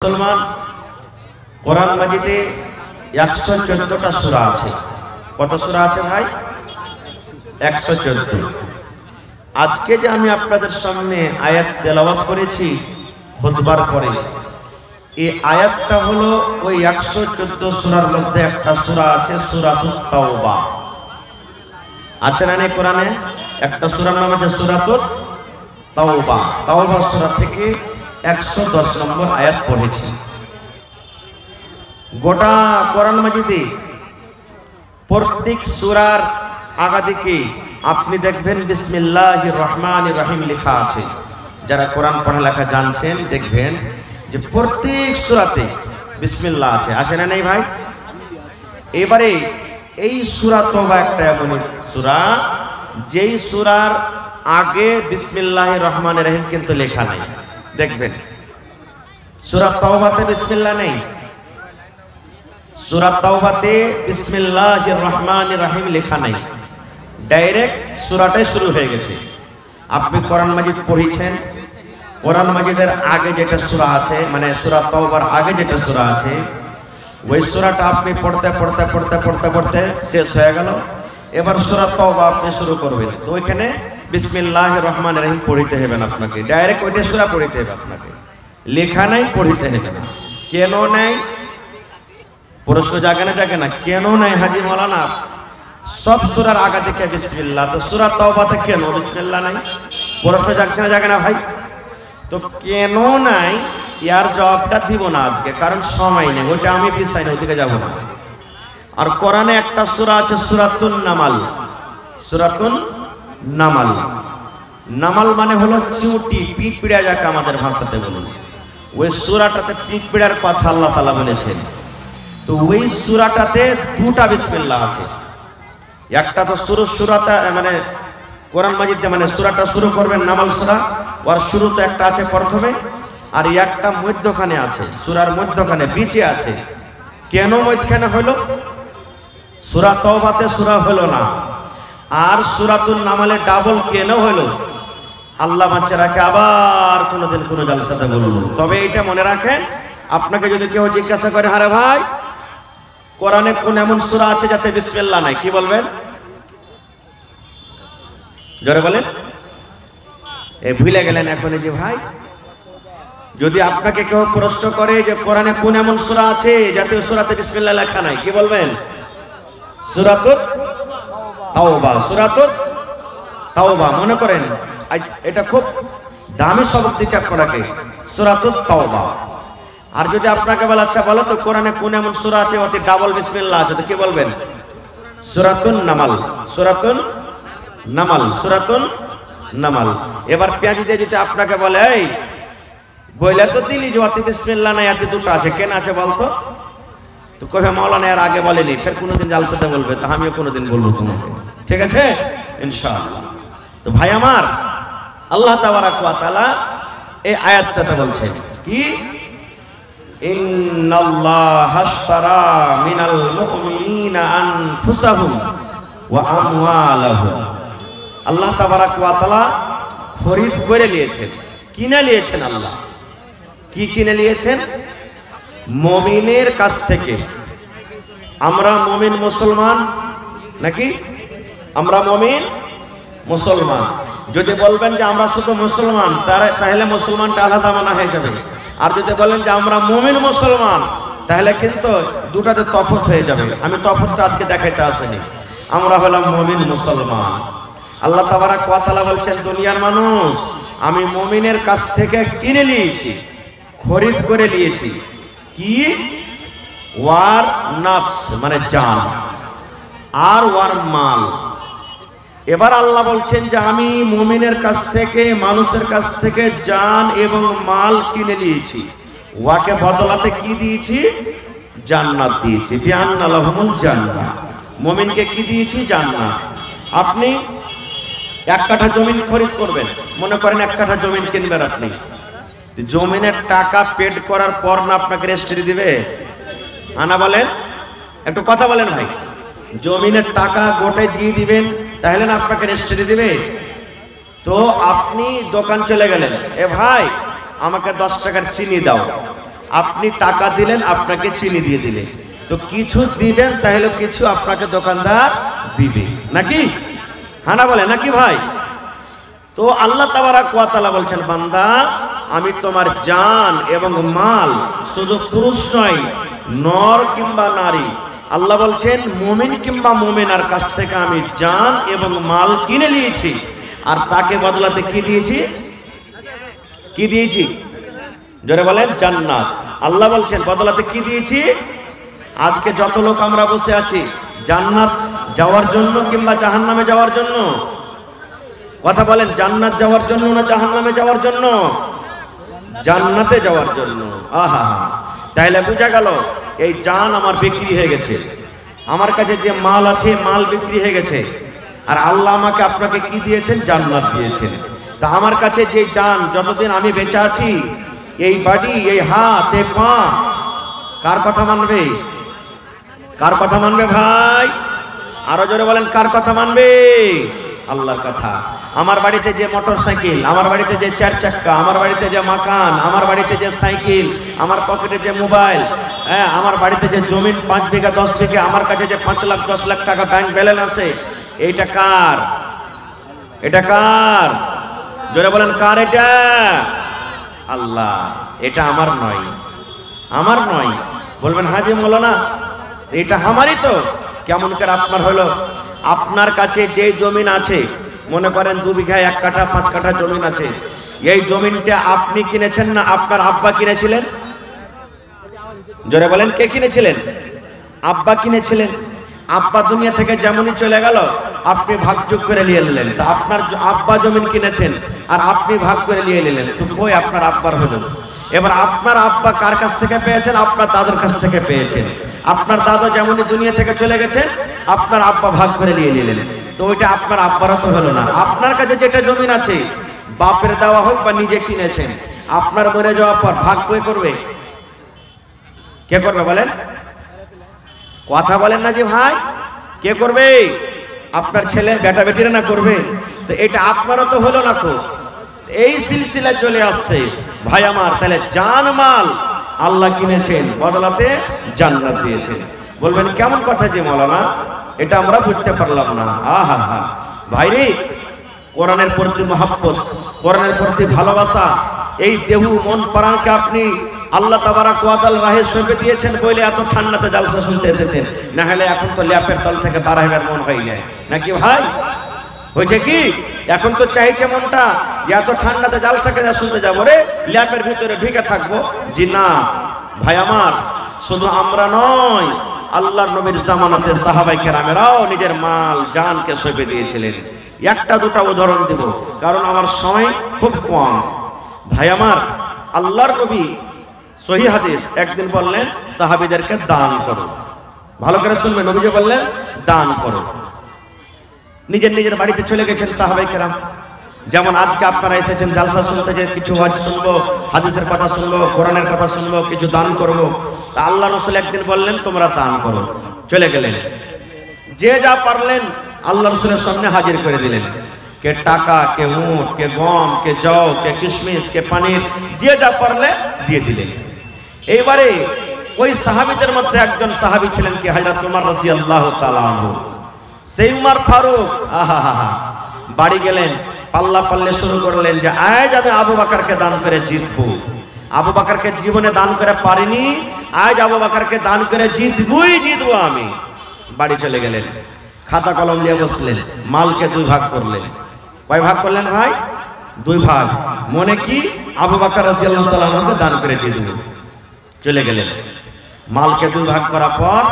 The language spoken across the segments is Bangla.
মুসলমান কোরআন মাজিদে 114টা সূরা আছে। কত সূরা আছে ভাই? 114। আজকে যে আমি আপনাদের সামনে আয়াত তেলাওয়াত করেছি খুতবার পরে, এই আয়াতটা হলো ওই 114 সূরার মধ্যে একটা সূরা আছে, সূরাতুত তাওবা। আছে না এই কোরআনে? একটা সূরার নাম আছে সূরাতুত তাওবা। তাওবা সূরা থেকে 110 নম্বর আয়াত পড়েছি। গোটা কোরআন মাজিদে প্রত্যেক সূরার আগা দিকে আপনি দেখবেন বিসমিল্লাহির রহমানির রহিম লেখা আছে। যারা কোরআন পড়ালেখা জানছেন দেখবেন যে প্রত্যেক সূরাতে বিসমিল্লাহ আছে। আসে না নেই ভাই? এবারে এই সূরা তাওবা একটা এমন সূরা যেই সূরার আগে বিসমিল্লাহির রহমানির রহিম কিন্তু লেখা নাই। দেখবেন সূরা তাওবাতে বিসমিল্লাহ নেই, সূরা তাওবাতে বিসমিল্লাহির রহমানির রহিম লেখা নাই, ডাইরেক্ট সূরাটাই শুরু হয়ে গেছে। আপনি কোরআন মাজিদ পড়েছেন, কোরআন মাজিদের আগে যেটা সূরা আছে, মানে সূরা তাওবার আগে যেটা সূরা আছে, ওই সূরাটা আপনি পড়তে পড়তে পড়তে পড়তে পড়তে শেষ হয়ে গেল। এবার সূরা তাওবা আপনি শুরু করবেন, তো ওইখানে বিসমিল্লাহির রহমানির রহিম পড়িতে হবে না আপনাকে, ডাইরেক্ট ওইটা সূরা পড়িতে হবে আপনাকে, লেখা নাই পড়িতে হবে না। কেন নাই? প্রশ্ন জাগে না? কেন নাই হাজী মাওলানা? সব সূরার আগা থেকে বিসমিল্লাহ, তো সূরা তাওবাতে কেন বিসমিল্লাহ নাই? প্রশ্ন জাগে না ভাই? তো কেন নাই ইয়ার জবাবটা দিব না আজকে, কারণ সময় নেই, ওইটা আমি পিছাই না, ওইদিকে যাব না। আর কোরআনে একটা সূরা আছে সূরাতুন নামাল। সূরাতুন নামাল, নামাল মানে হলো চিউটি, পিঁপড়া যাকে আমাদের ভাষাতে বলুন। ওই সূরাটাতে পিঁপড়ার কথা আল্লাহ তাআলা বলেছেন। তো ওই সূরাটাতে দুটা বিসমিল্লাহ আছে। একটা তো সূরাটা মানে কোরআন মাজিদে মানে সূরাটা শুরু করবেন নামাল সূরা, ওর শুরুতে একটা আছে প্রথমে, আর একটা মধ্যখানে আছে, সূরার মধ্যখানে বিচে আছে। কেন মধ্যখানে হলো? সূরা তাওবাতে সূরা হলো না, আর সূরাতুন নামালে ডাবল কেন হলো? আল্লাহ বাচ্চা রাখে, আবার কোনোদিন কোনো জালসাতে বলবো। তবে এটা মনে রাখেন, আপনাকে যদি কেউ জিজ্ঞাসা করে, আরে ভাই কোরআনে কোন এমন সূরা আছে যাতে বিসমিল্লাহ নাই, কি বলবেন? জোরে বলেন। এই ভুলে গেলেন এখন যে ভাই, যদি আপনাকে কেউ প্রশ্ন করে যে কোরআনে কোন এমন সূরা আছে যাতে সূরাতে বিসমিল্লাহ লেখা নাই, কি বলবেন? সূরাতুত তাওবা। সূরাতুত তাওবা মনে করেন, এটা খুব দামি শব্দ দিচ্ছে আপনাকে, সূরাতুত তাওবা। আর যদি আপনাকে বলে, আচ্ছা বলো তো কোরআনে কোন এমন সূরা আছে ওতে ডাবল বিসমিল্লাহ আছে, তো কি বলবেন? সূরাতুন নামাল। সূরাতুন নামাল, সূরাতুন নামাল। এবার পেঁয়াজি দিয়ে যদি আপনাকে বলে, এই বইলে তো দিলি যে ওতে বিসমিল্লাহ নাই, এতে দুটো আছে, কেন আছে বলতো? তো কবে মাওলানা এর আগে বলেনি, ফের কোনোদিন জালসাতে বলবে, তো আমিও কোনোদিন বলবো তোমাকে, ঠিক আছে ইনশাআল্লাহ। তো ভাই আমার, আল্লাহ তাবারাক ওয়া তাআলা এই আয়াতটাতে বলছেন কি, ইন্নাল্লাহা আশতারা মিনাল মুমিনিনা আনফুসাহুম ওয়া আমওয়ালাহুম। আল্লাহ তাবারাক ওয়া তাআলা খরিদ করে নিয়েছেন, কিনে নিয়েছেন। আল্লাহ কি কিনে নিয়েছেন? মুমিনের কাছ থেকে। আমরা মুমিন মুসলমান নাকি? আমরা মুমিন মুসলমান। যদি বলবেন যে আমরা শুধু মুসলমান, তাহলে মুসলমানটা আলাদা মানা হয়ে যাবে। আর যদি বলেন যে আমরা মুমিন মুসলমান, তাহলে কিন্তু দুটাতে তফাৎ হয়ে যাবে। আমি তফাৎটা আজকে দেখাইতে আসিনি। আমরা হলাম মুমিন মুসলমান। আল্লাহ তাবারাক ওয়া তাআলা বলছেন, দুনিয়ার মানুষ, আমি মুমিনের কাছ থেকে কিনে নিয়েছি, খরিদ করে নিয়েছি। কি? ওয়ার নাফস মানে জান, আর ওয়ার মাল। এবার আল্লাহ বলছেন যে আমি মুমিনের কাছ থেকে, মানুষের কাছ থেকে জান এবং মাল কিনে নিয়েছি। ওয়াকে বদলাতে কি দিয়েছি? জান্নাত দিয়েছি। বিআন্না লাহুমুল জান্নাহ। মুমিনকে কি দিয়েছি? জান্নাত। আপনি এক কাঠা জমিন খরিদ করবেন, মনে করেন এক কাঠা জমিন কিনবেন আপনি, জমিনের টাকা পেড করার পর না আপনাকে রেজিস্ট্রি দিবে? আনা বলেন, একটু কথা বলেন ভাই। জমিনের টাকা গোটাই দিয়ে দিবেন, তাহলে না আপনাকে রেজিস্ট্রি দিবে? তো আপনি দোকান চলে গেলেন, এ ভাই আমাকে 10 টাকার চিনি দাও, আপনি টাকা দিলেন, আপনাকে চিনি দিয়ে দিলে, তো কিছু দিবেন, তাহলে কিছু আপনাকে দোকানদার দিবে নাকি? হানা বলে নাকি ভাই? তো আল্লাহ তাবারাক ওয়া তাআলা বলছেন, বান্দা আমি তোমার জান এবং মাল, শুধু পুরুষ নয়, নর কিংবা নারী, আল্লাহ বলছেন মুমিন কিংবা মুমিনার কাছ থেকে আমি জান এবং মাল কিনে নিয়েছি, আর তাকে বদলাতে কি দিয়েছি? কি দিয়েছি? জোরে বলেন জান্নাত। আল্লাহ বলছেন বদলাতে কি দিয়েছি? আজকে যত লোক আমরা বসে আছি, জান্নাত যাওয়ার জন্য কিংবা জাহান্নামে যাওয়ার জন্য? কথা বলেন, জান্নাত যাওয়ার জন্য না জাহান্নামে যাওয়ার জন্য? জান্নাতে যাওয়ার জন্য। আহা, তাইলে বোঝা গেল এই জান আমার বিক্রি হয়ে গেছে, আমার কাছে যে মাল আছে মাল বিক্রি হয়ে গেছে, আর আল্লাহ আমাকে আপনাকে কি দিয়েছেন? জান্নাত দিয়েছেন। তা আমার কাছে যে জান, যতদিন আমি বেঁচে আছি, এই বাড়ি, এই হাত, এই পা, কার কথা মানবে? কার কথা মানবে ভাই? আরো জোরে বলেন, কার কথা মানবে? আল্লাহর কথা। আমার বাড়িতে যে মোটর সাইকেল, আমার বাড়িতে যে 4 চাক্কা, আমার বাড়িতে যে মাকান, আমার বাড়িতে যে সাইকেল, আমার পকেটে যে মোবাইল, হ্যাঁ, আমার বাড়িতে যে জমিন 5 বিঘা 10 বিঘা, আমার কাছে যে 5 লাখ 10 লাখ টাকা ব্যাংক ব্যালেন্স আছে, এইটা কার? এটা কার? জোরে বলেন, কার এটা? আল্লাহ। এটা আমার নয়, আমার নয়। বলবেন হাজি মৌলানা এটা আমারই তো। কেমন করে আপনার হলো? আপনার কাছে যে জমিন আছে, মনে করেন 2 বিঘা 1 কাঠা 5 কাঠা জমিন আছে, এই জমিনটা আপনি কিনেছেন না আপনার আব্বা কিনেছিলেন? জোরে বলেন, কে কিনেছিলেন? আব্বা কিনেছিলেন। আব্বা দুনিয়া থেকে যেমনই চলে গেল, আপনি ভাগযোগ করে নিয়ে নিলেন। তা আপনার আব্বা জমিন কিনেছেন আর আপনি ভাগ করে নিয়ে নিলেন, তো কই আপনার আব্বার হলো? এবার আপনার আব্বা কার কাছ থেকে পেয়েছেন? আপনার দাদুর কাছ থেকে পেয়েছেন। আপনার দাদা যেমনই দুনিয়া থেকে চলে গেছেন, আপনার আব্বা ভাগ করে নিয়ে নিলেন, তো ওইটা আপনার আব্বারও তো হলো না। আপনার কাছে যেটা জমিন আছে, বাপের দেওয়া হোক বা নিজে কিনেছেন, আপনার মরে যাওয়ার পর ভাগ কে করবে? কে করবে বলেন? কথা বলেন না যে ভাই, কে করবে? আপনার ছেলে বেটা বেটিরা না করবে? তো এটা আপনারও তো হলো না। তো এই সিলসিলা চলে আসছে ভাই আমার। তাহলে জান মাল আল্লাহ কিনেছেন, বদলাতে জান্নাত দিয়েছেন। বলবেন কেমন কথা যে মৌলানা, এটা আমরা বুঝতে পারলাম না। আহা হা ভাইরে, কোরআনের প্রতি মহব্বত, কোরআনের প্রতি ভালোবাসা, এই দেহু মন প্রাণকে আপনি আল্লাহ তাবারাক ওয়া তাআলা রাহে সঁপে দিয়েছেন বলে এত ঠান্ডাতে জালসা শুনতে এসেছেন, না হলে এখন তো ল্যাপের তল থেকে বার হইবার মন হয় না, নাকি ভাই? হয়েছে কি? এখন তো চাইছে মনটা এত ঠান্ডাতে জালসাকে শুনতে যাবো রে, ল্যাপের ভিতরে ঢুকে থাকবো। জি না ভাই আমার, শুধু আমরা নয়, আল্লাহর নবীর জামানাতে সাহাবায়ে কেরামেরাও নিজের মাল জানকে সঁপে দিয়েছিলেন। একটা দুটা উদাহরণ দিব, কারণ আমার সময় খুব কম। ভাই আমার, আল্লাহর নবী সহি হাদিস একদিন বললেন সাহাবীদেরকে দান করো। ভালো করে শুনবেন, নবীজি বললেন দান করো। নিজের নিজের বাড়িতে চলে গেছেন সাহাবায়ে কেরাম। যেমন আজকে আপনারা এসেছেন জালসা শুনতে, যে কিছু ওয়াজ শুনবো, হাদিসের কথা শুনবো, কোরআনের কথা শুনবো, কিছু দান করবো। তা আল্লাহ রাসূল একদিন বললেন তোমরা দান করো। চলে গেলেন, যে যা পারলেন আল্লাহ রাসূলের সামনে হাজির করে দিলেন। কে টাকা, কে উট, কে গম, কে জও, কে কিশমিশ, কে পানির, যে যা পারলে দিয়ে দিলেন। এইবারে ওই সাহাবীদের মধ্যে একজন সাহাবী ছিলেন কি হযরত উমর রাদিয়াল্লাহু তাআলা আনহু। সেই উমর ফারুক আহা হা হা বাড়ি গেলেন, পাল্লা পাল্লে শুরু করলেন যে আজ আমি আবু বকরকে দান করে জিতবো। আবু বকরকে জীবনে দান করে পারিনি, আজ আবু বকরকে দান করে জিতবো আমি। বাড়ি চলে গেলেন, খাতা কলম নিয়ে বসলেন, মালকে 2 ভাগ করলেন। কয় ভাগ করলেন ভাই? 2 ভাগ। মনে কি আবু বকর রাদিয়াল্লাহু তাআলা আনহুকে দান করে জিতবো। চলে গেলেন, মালকে 2 ভাগ করার পর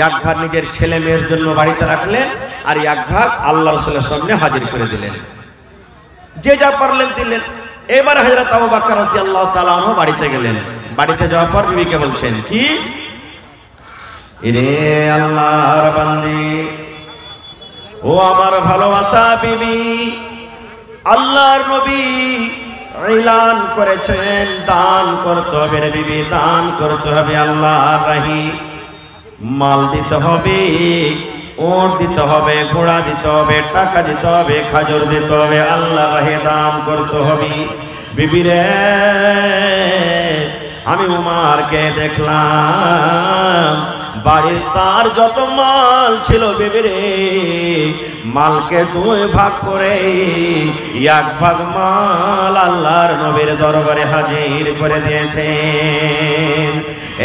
1 ভাগ নিজের ছেলে মেয়ের জন্য বাড়িতে রাখলেন, আর 1 ভাগ আল্লাহ রাসূলের সামনে হাজির করে দিলেন। যে যা পারলেন দিলেন। এবার হযরত আবু বকর রাদিয়াল্লাহু তাআলা আনহু বাড়িতে গেলেন। বাড়িতে যাওয়ার পর বিবিকে বলছেন কি, রে আল্লাহর বান্দি, ও আমার ভালোবাসা বিবি, আল্লাহর নবী এলান করেছেন দান করতে হবে রে বিবি, দান করতে হবে আল্লাহর রাহি। মাল দিতে হবে, ওট দিতে হবে, ঘোড়া দিতে হবে, টাকা দিতে হবে, খাজর দিতে হবে, আল্লাহর রাহে দান করতে হবে। বিবি রে, আমি উমারকে দেখলাম বাড়ির তার যত মাল ছিল বিবিরে, মালকে 2 ভাগ করে 1 ভাগ মাল আল্লাহর নবীর দরবারে হাজির করে দিয়েছেন।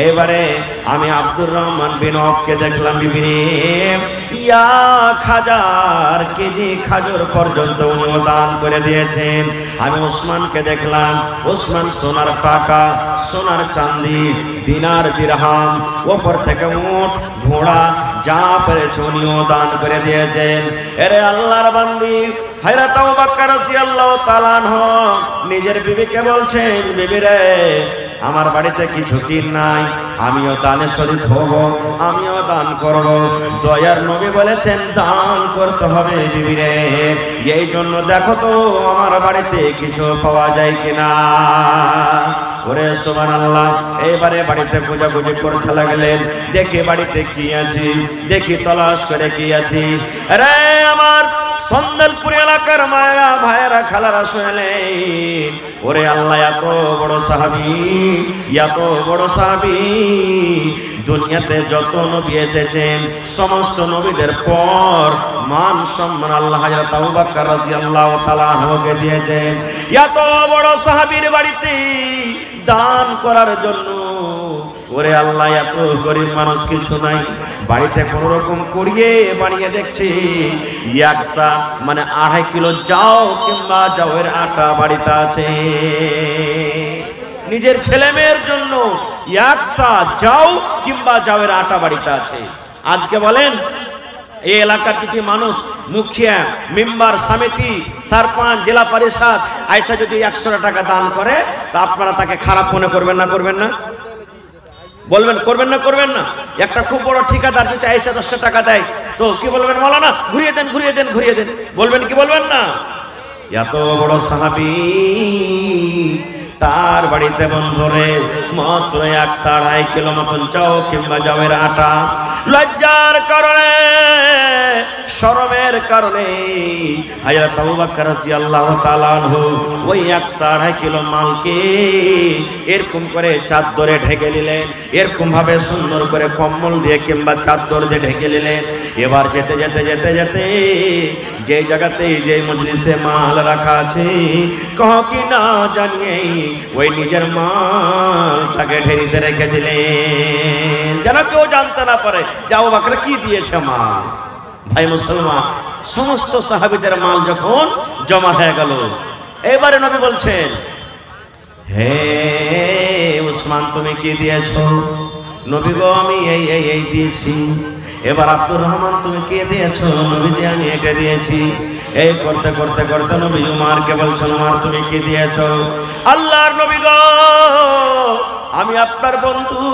এবারে আমি আব্দুর রহমান বিন আওফকে দেখলাম বিবিরে 1000 কেজি খাজুর পর্যন্ত উনি দান করে দিয়েছেন। আমি ওসমানকে দেখলাম, ওসমান সোনার টাকা, সোনার চাঁদি, দিনার দিরহাম, ওপর থেকে উট ঘোড়া যা পেরেছে উনিও দান করে দিয়েছেন। এরে আল্লাহর বান্দি হযরত আবু বকর রাদিয়াল্লাহু তাআলা আনহু নিজের বিবিকে বলছেন, বিবি রে আমার বাড়িতে কিছু টিন নাই, আমিও দানে শরীক হব, আমিও দান করব। দয়ার নবী বলেছেন দান করতে হবে বিবি রে, এই জন্য দেখো তো আমার বাড়িতে কিছু পাওয়া যায় কিনা। ওরে সুবহানাল্লাহ। এবারে বাড়িতে খোঁজাখুঁজি করতে লাগলেন, দেখি বাড়িতে কি আছে, দেখি তলাশ করে কি আছে। আরে আমার সন্দেলপুর এলাকার মায়েরা ভাইয়েরা খালারা শুনলেন, ওরে আল্লাহ এত বড় সাহাবী, এত বড় সাহাবী, দুনিয়াতে যত নবী এসেছেন সমস্ত নবীদের পর মান সম্মান আল্লাহ হযরত আবু বকর রাদিয়াল্লাহু তাআলা আনহুকে দিয়েছেন। এত বড় সাহাবীর বাড়িতে দান করার জন্য ওরে আল্লাহ এত গরিব মানুষ কিছু নাই, বাড়িতে কোন রকম করিয়ে বানিয়ে দেখছি 1 মানে 2.5 কিলো যাও কিংবা যাওয়ের আটা বাড়িতে আছে। নিজের ছেলে মেয়ের জন্য 1 যাও কিংবা যাওয়ের আটা বাড়িতে আছে। আজকে বলেন এই এলাকার কিছু মানুষ মুখিয়া, মেম্বার, সমিতি, সরপঞ্চ, জেলা পরিষদ আইসা যদি 100 টাকা দান করে তা আপনারা তাকে খারাপ মনে করবেন না? করবেন না? বলবেন করবেন না? করবেন না? একটা খুব বড় ঠিকাদার যদি আইসা 10 টাকা দেয় তো কি বলবেন? মাওলানা ঘুরিয়ে দেন, ঘুরিয়ে দেন, ঘুরিয়ে দেন, বলবেন কি বলবেন না? এত বড় সাহাবী তার বাড়িতে বন্ধুরে মাত্র 1.5 কিলো মতন চাও কিংবা যাওয়ের আটা, লজ্জার কারণে শরমের কারণে হযরত আবু বকর রাদিয়াল্লাহু তাআলা আনহু ওই 1.5 কিলো মালকে এরকম করে চাদরে ঢেকে নিলেন, এরকম ভাবে সুন্দর করে কম্বল দিয়ে কিংবা চাদর দিয়ে ঢেকে নিলেন। এবার যেতে যেতে যেতে যেতে যে জায়গাতে যে মজলিসে মাল রাখা আছে কহ কি না জানিয়ে ওই নিজের মালটাকে ঢেরিতে রেখে দিলেন, যেন কেউ জানতে না পারে যে আবু বকর কি দিয়েছে মাল। ভাই মুসলমান, সমস্ত সাহাবীদের মাল যখন জমা হয়ে গেল, এবারে নবী বলছেন, হে উসমান তুমি কি দিয়েছো? নবী গো আমি এই দিয়েছি। এবার আব্দুর রহমান তুমি কি দিয়েছো? নবীজি আমি এটা দিয়েছি। এই করতে করতে করতে নবী উমারকে বলছেন, উমার তুমি কি দিয়েছো? আল্লাহর নবী গো আমি আপনার বন্ধু,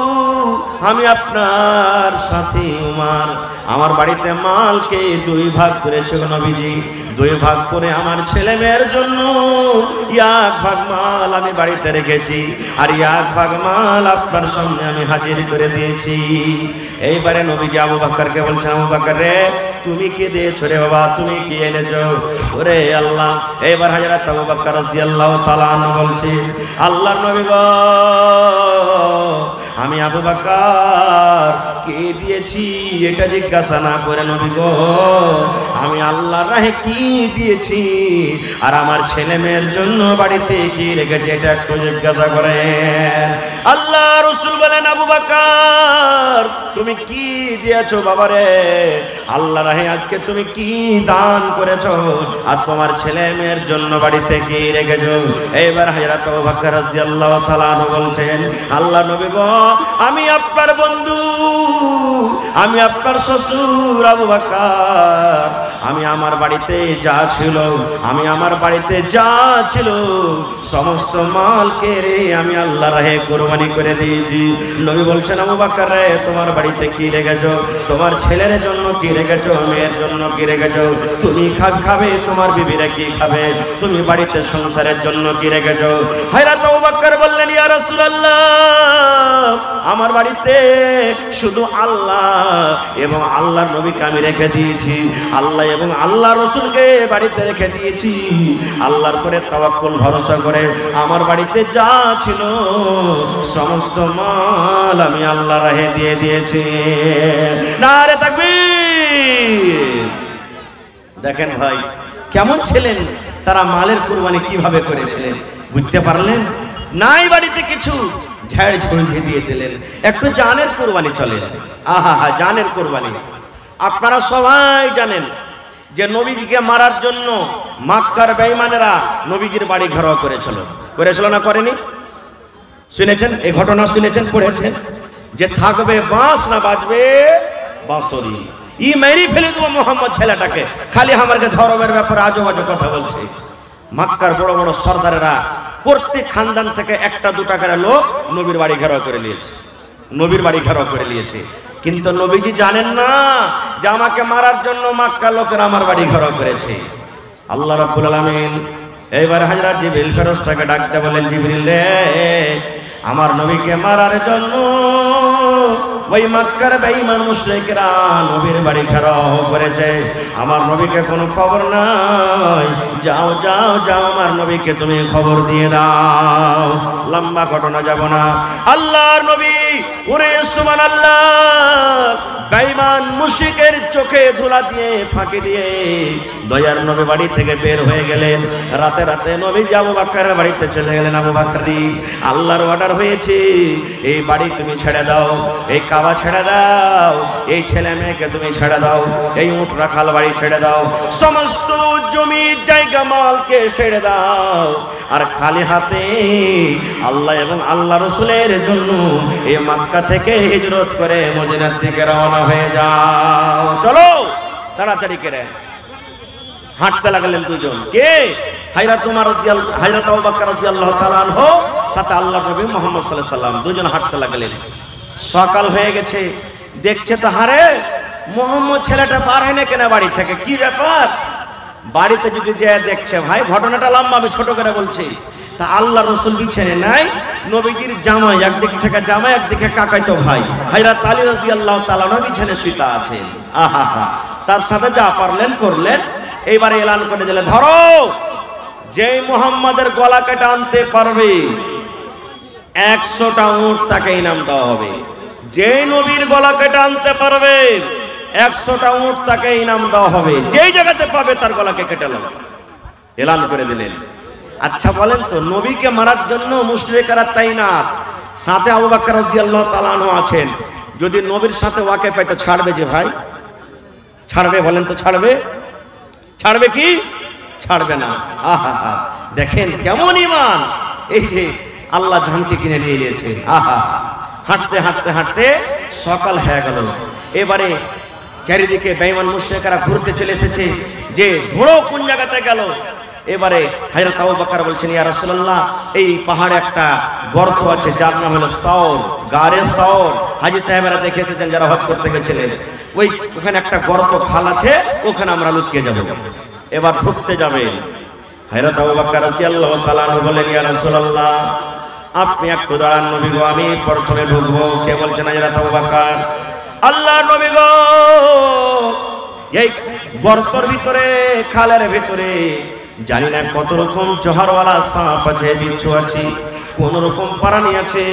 আমি আপনার সাথী উমার, আমার বাড়িতে মালকে 2 ভাগ করেছে নবীজি। 2 ভাগ করে আমার ছেলে মেয়ের জন্য 1 ভাগ মাল আমি বাড়িতে রেখেছি, আর 1 ভাগ মাল আপনার সামনে আমি হাজির করে দিয়েছি। এইবারে নবীজি আবু বকরকে বলছেন, আবু বকর রে তুমি কি দিয়েছো রে বাবা, তুমি কি এনেছো? ওরে আল্লাহ। এবার হযরত আবু বকর রাদিয়াল্লাহু তাআলা আনহু বলছেন, আল্লাহর নবী গো আমি আবু বকর কে দিয়েছি এটা জিজ্ঞাসা না করে নবী গো আমি আল্লাহর রাহে কি দিয়েছি আর আমার ছেলে মেয়ের জন্য বাড়িতে কি রেখেছি এটা একটু জিজ্ঞাসা করেন। আল্লাহ রাসূল বলেন, আবু বকর তুমি কি দিয়েছো বাবারে? আল্লাহর রাহে আজকে তুমি কি দান করেছো আর তোমার ছেলে মেয়ের জন্য বাড়িতে কি রেখেছো? এইবার হযরত আবু বকর রাদিয়াল্লাহু তাআলা আনহু বলছেন, আল্লাহ নবী গো আমি আপনার বন্ধু, আমি আপনার শ্বশুর আবু বকর, আমি আমার বাড়িতে যা ছিল, আমি আমার বাড়িতে যা ছিল সমস্ত মালকে রে আমি আল্লাহর রাহে কুরবানি করে দিয়েছি। নবী বলছেন, আবু বকর রে তোমার বাড়িতে কি রেখেছো? তোমার ছেলের জন্য কি রেখেছো, মেয়ের জন্য কি রেখেছো, তুমি খাবে তোমার বিবিরা কি খাবে, তুমি বাড়িতে সংসারের জন্য কি রেখেছো। হযরত আবু বকর বললেন, ইয়া রাসূলুল্লাহ, আমার বাড়িতে শুধু আল্লাহ এবং আল্লাহর নবীকে আমি রেখে দিয়েছি, আল্লাহ এবং আল্লাহ রাসূলকে বাড়িতে রেখে দিয়েছি। আল্লাহর পরে তাওয়াক্কুল ভরসা করে আমার বাড়িতে যা ছিল সমস্ত মাল আমি আল্লাহর রাহে দিয়ে দিয়েছি। নারে তাকবীর। দেখেন ভাই কেমন ছিলেন তারা, মালের কুরবানি কিভাবে করেছিলেন বুঝতে পারলেন? নাই বাড়িতে কিছু, ঝাড় ঝুড়িয়ে দিয়ে দিলেন। একটু জানের কুরবানি চলে, আহা হা, জানের কুরবানি। আপনারা সবাই জানেন যে নবীজিকে মারার জন্য মক্কার বেঈমানেরা নবীজির বাড়ি ঘেরাও করেছিল না করেনি? শুনেছেন এই ঘটনা, শুনেছেন, পড়েছেন যে থাকবে বাঁশ না বাজবে বাঁশরি, ই মেরি ফেলে দেবো মোহাম্মদ ছেলেটাকে, খালি আমাকে ধর্মের ব্যাপারে আজো বাজো কথা বলছে। মক্কার বড় বড় সর্দারেরা প্রত্যেক খানদান থেকে একটা দুটা করে লোক নবীর বাড়ি ঘেরাও করে নিয়েছে, কিন্তু নবীজি জানেন না যে আমাকে মারার জন্য মক্কার লোকেরা আমার বাড়ি ঘেরাও করেছে। আল্লাহ রাব্বুল আলামিন এইবার হযরত জিবরিল ফেরেশতাকে ডাকতে বলেন, জিবরিল রে, আমার নবীকে মারার জন্য ওই মক্কার বেঈমান মুশরিকরা নবীর বাড়ি ঘেরাও করেছে, আমার নবীকে কোনো খবর নাই, যাও যাও যাও আমার নবীকে তুমি খবর দিয়ে দাও। লম্বা ঘটনা যাব না। আল্লাহর নবী ওরে সুবহানাল্লাহ বেঈমান মুশরিকের চোখে ধুলা দিয়ে ফাঁকি দিয়ে দয়ার নবী বাড়ি থেকে বের হয়ে গেলেন। রাতে রাতে নবী আবু বকরের বাড়িতে চলে গেলেন। আবু বকরি, আল্লাহর অর্ডার হয়েছে, এই বাড়ি তুমি ছেড়ে দাও, এই কাবা ছেড়ে দাও, এই ছেলে মেয়েকে তুমি ছেড়ে দাও, এই উট রাখাল বাড়ি ছেড়ে দাও, সমস্ত জমি জায়গা মালকে ছেড়ে দাও, আর খালি হাতে আল্লাহ এবং আল্লাহ রাসূলের জন্য এই মক্কা থেকে হিজরত করে মদিনার দিকে রওনা হয়ে যাও। চলো তাড়াতাড়ি করে হাঁটতে লাগলেন দুজন। কে? হযরত আবু বকর রাদিয়াল্লাহু তাআলা আনহু সাথে আল্লাহর নবী মুহাম্মদ সাল্লাল্লাহু আলাইহি ওয়াসাল্লাম দুজন হাঁটতে লাগলেন। সকাল হয়ে গেছে, দেখছে তো হারে মুহাম্মদ ছেলেটা বার হয় না কেন বাড়ি থেকে, কি ব্যাপার? বাড়িতে যদি যায় দেখছে, ভাই ঘটনাটা লম্বা, আমি ছোট করে বলছি। তা আল্লাহ রাসূল বিছানে নাই, নবীজির জামাই একদিক থেকে জামাই একদিকে কাকাইতো ভাই হযরত আলী রাদিয়াল্লাহু তাআলা নবী বিছানে শুইতা আছেন। আহা হা, তার সাথে যা পারলেন করলেন। এইবারে এলান করে দিলে, ধরো যেই মুহাম্মাদের গলা কেটে আনতে পারবে 100টা উট তাকে ইনাম দেওয়া হবে। যেই নবীর গলা কেটে আনতে পারবে 100টা উট তাকে ইনাম দেওয়া হবে, যেই জায়গাতে পাবে তার গলাকে কেটে নাও, এলান করে দিলেন। আচ্ছা বলেন তো, নবীকে মারার জন্য মুশরিকরা তাইনাত, সাথে আবু বকর রাদিয়াল্লাহু তাআলা আনহু আছেন, যদি নবীর সাথে ওয়াকে পাইতো ছাড়বে যে ভাই? ছাড়বে? বলেন তো ছাড়বে? ছাড়বে কি? ছাড়বে না। আহা হা, দেখেন কেমন ঈমান, এই যে আল্লাহ জানকে কিনে নিয়ে নিয়েছে। আহা, হাঁটতে হাঁটতে হাঁটতে সকাল হয়ে গেল। এবারে চারিদিকে বেঈমান মুশরিকরা ঘুরতে চলে এসেছে যে ধরো কোন জায়গাতে গেল। এবারে হযরত আবু বকর বলছেন, ইয়া রাসূলুল্লাহ, এই পাহাড়ে একটা গর্ত আছে যার নাম হলো সাওর, গারে সাওর। হাজী সাহেবরা দেখে এসেছেন যারা হজ করতে গেছিলেন, ওখানে একটা গর্ত খাল আছে, ওখানে আমরা লুকিয়ে যাব। এবার ঢুকতে যাবে। হযরত আবু বকর রাদিয়াল্লাহু তাআলা আনহু বলেন, ইয়া রাসূলুল্লাহ, আপনি একটু দাঁড়ান নবী গো, আমি প্রথমে ঢুকবো। কে বলছেন? হযরত আবু বকর। আল্লাহর নবী গো, এই গর্তের ভিতরে, খালের ভিতরে জানি না কত রকম জহরওয়ালা সাপ আছে, বিচ্ছু আছে, কোন রকম প্রাণী আছে,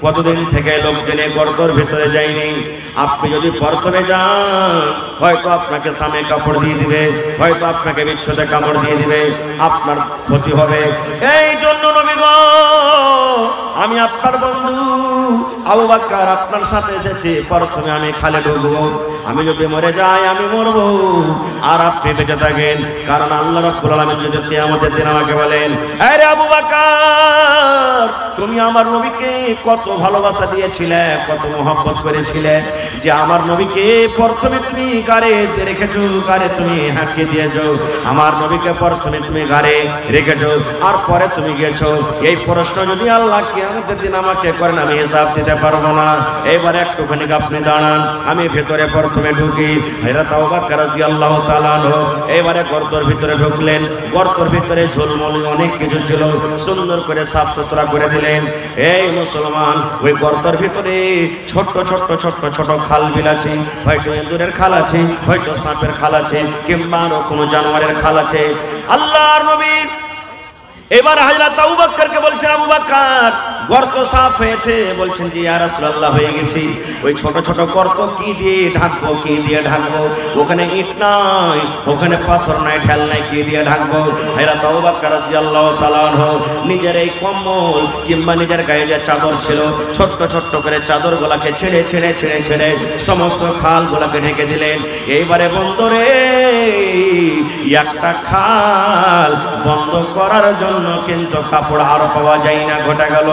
কতদিন থেকে লোকজনে গর্তের ভিতরে যায়নি। আপনি যদি প্রথমে যান, হয়তো আপনাকে সামনে কাপড় দিয়ে দিবে, হয়তো আপনাকে বিচ্ছুতে কামড় দিয়ে দিবে, আপনার ক্ষতি হবে। এই জন্য নবী গো, আমি আপনার বন্ধু আবু বকর আপনার সাথে এসেছি, প্রথমে আমি খালে ঢুকবো। আমি যদি মরে যাই আমি মরবো, আর আপনি বেঁচে থাকেন। কারণ আল্লাহ রাব্বুল আলামিন যদি কিয়ামতের দিন আমাকে বলেন, আরে আবু বকর তুমি আমার নবীকে কত ভালোবাসা দিয়েছিলে, কত মহব্বত করেছিলে যে আমার নবীকে প্রথমে তুমি গাড়ে রেখেছো, গাড়ে তুমি হাঁকিয়ে দিয়েছো, আমার নবীকে প্রথমে তুমি গাড়ে রেখেছো আর পরে তুমি গেছো। এই প্রশ্ন যদি আল্লাহ কিয়ামতের দিন আমাকে করেন আমি হিসাব দিতে পারবো না। এবারে একটুখানি আপনি দাঁড়ান, আমি ভেতরে প্রথমে ঢুকি। হযরত আবু বকর রাদিয়াল্লাহু তাআলা আনহু এবারে গর্তের ভিতরে ঢুকলেন। গর্তের ভিতরে ঝোলমুলি অনেক কিছু ছিল, সুন্দর করে সাফ সুতরা করে দিলেন। এই মুসলমান, ওই গর্তের ভিতরে ছোট্ট ছোট্ট ছোট্ট ছোট খাল বিল আছে, হয়তো ইঁদুরের খাল আছে, হয়তো সাপের খাল আছে, কিংবা আরো কোনো জানোয়ারের খাল আছে। আল্লাহর নবী এবার হযরত আবু বকরকে বলছেন, আবু বকর গর্ত সাফ হয়েছে? বলছেন জি ইয়া রাসূলুল্লাহ হয়ে গেছে। ওই ছোট ছোট গর্ত কি দিয়ে ঢাকবো, কি দিয়ে ঢাকবো? ওখানে ইট নাই, ওখানে পাথর নাই, ঢাল নাই, কি দিয়ে ঢাকবো? হযরত আবু বকর রাদিয়াল্লাহু তাআলা আনহু নিজের এই কম্বল কিংবা নিজের গায়ে যে চাদর ছিল, ছোট্ট ছোট্ট করে চাদরগুলোকে ছেড়ে ছেড়ে ছেড়ে ছেড়ে সমস্ত খালগুলোকে ঢেকে দিলেন। এইবারে বন্দরে একটা খাল বন্ধ করার জন্য কিন্তু কাপড় আর পাওয়া যায় না, ঘটে গেল।